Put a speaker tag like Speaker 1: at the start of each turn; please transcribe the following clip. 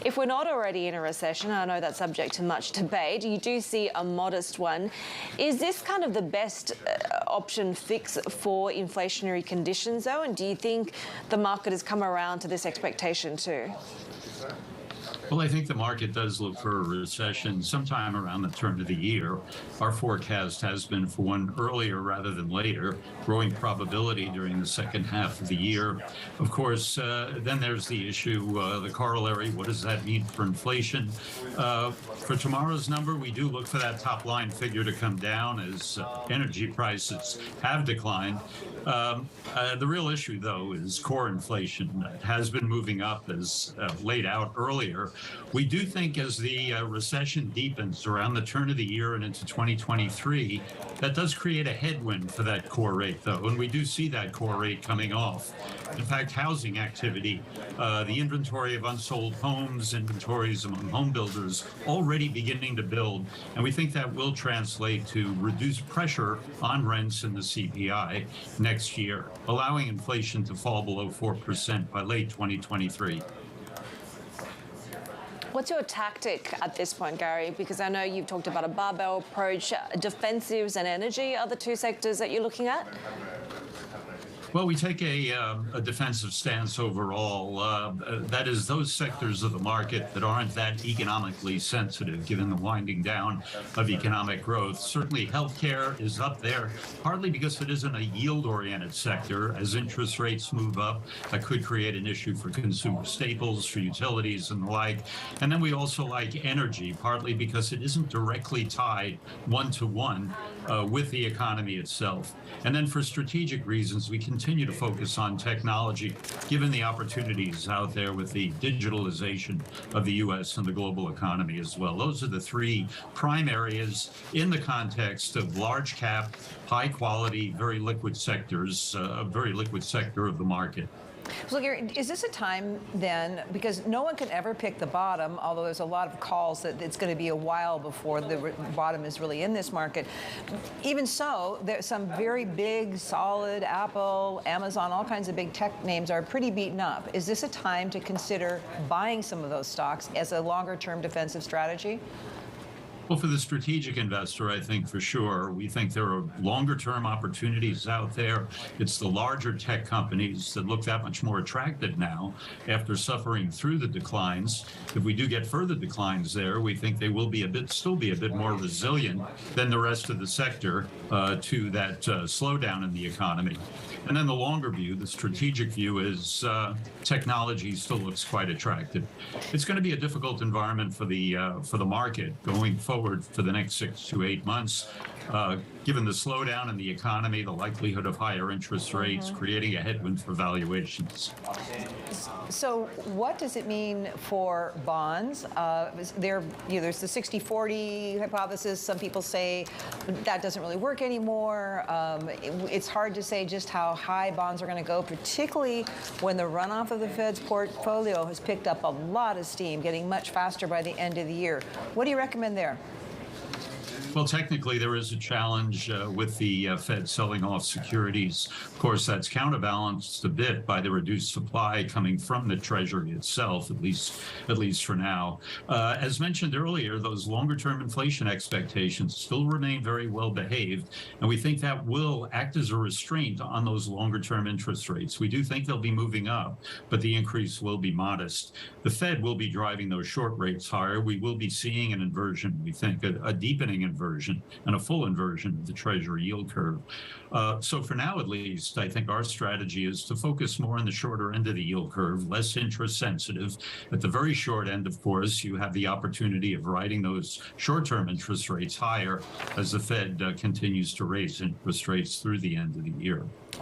Speaker 1: If we're not already in a recession, I know that's subject to much debate, you do see a modest one. Is this kind of the best option fix for inflationary conditions, though? And do you think the market has come around to this expectation too?
Speaker 2: Well, I think the market does look for a recession sometime around the turn of the year. Our forecast has been for one earlier rather than later, growing probability during the second half of the year. Of course, then there's the issue, the corollary, what does that mean for inflation? For tomorrow's number, we do look for that top line figure to come down as energy prices have declined. The real issue, though, is core inflation. It has been moving up as laid out earlier. We do think as the recession deepens around the turn of the year and into 2023, that does create a headwind for that core rate, though, and we do see that core rate coming off. In fact, housing activity, the inventory of unsold homes, inventories among home builders already beginning to build, and we think that will translate to reduced pressure on rents in the CPI next year, allowing inflation to fall below 4% by late 2023.
Speaker 1: What's your tactic at this point, Gary? Because I know you've talked about a barbell approach. Defensives and energy are the two sectors that you're looking at?
Speaker 2: Well, we take a defensive stance overall. That is those sectors of the market that aren't that economically sensitive, given the winding down of economic growth. Certainly, healthcare is up there, partly because it isn't a yield-oriented sector. As interest rates move up, that could create an issue for consumer staples, for utilities and the like. And then we also like energy, partly because it isn't directly tied one-to-one with the economy itself. And then for strategic reasons, we continue to focus on technology, given the opportunities out there with the digitalization of the U.S. and the global economy as well. Those are the three prime areas in the context of large cap, high quality, very liquid sectors, a very liquid sector of the market.
Speaker 3: So, Gary, is this a time then, because no one can ever pick the bottom, although there's a lot of calls that it's going to be a while before the bottom is really in this market. Even so, there's some very big, solid, Apple, Amazon, all kinds of big tech names are pretty beaten up. Is this a time to consider buying some of those stocks as a longer-term defensive strategy?
Speaker 2: Well, for the strategic investor, I think for sure, we think there are longer-term opportunities out there. It's the larger tech companies that look that much more attractive now after suffering through the declines. If we do get further declines there, we think they will be still be a bit more resilient than the rest of the sector to that slowdown in the economy. And then the longer view, the strategic view, is technology still looks quite attractive. It's going to be a difficult environment for the market going forward for the next 6 to 8 months, given the slowdown in the economy, the likelihood of higher interest rates, creating a headwind for valuations.
Speaker 3: So what does it mean for bonds? There's the 60-40 hypothesis. Some people say that doesn't really work anymore. It's hard to say just how high bonds are going to go, particularly when the runoff of the Fed's portfolio has picked up a lot of steam, getting much faster by the end of the year. What do you recommend there?
Speaker 2: Well, technically, there is a challenge with the Fed selling off securities. Of course, that's counterbalanced a bit by the reduced supply coming from the Treasury itself, at least for now. As mentioned earlier, those longer-term inflation expectations still remain very well behaved, and we think that will act as a restraint on those longer-term interest rates. We do think they'll be moving up, but the increase will be modest. The Fed will be driving those short rates higher. We will be seeing an inversion, we think, a deepening inversion and a full inversion of the Treasury yield curve. So for now, at least, I think our strategy is to focus more on the shorter end of the yield curve, less interest sensitive. At the very short end, of course, you have the opportunity of riding those short-term interest rates higher as the Fed continues to raise interest rates through the end of the year.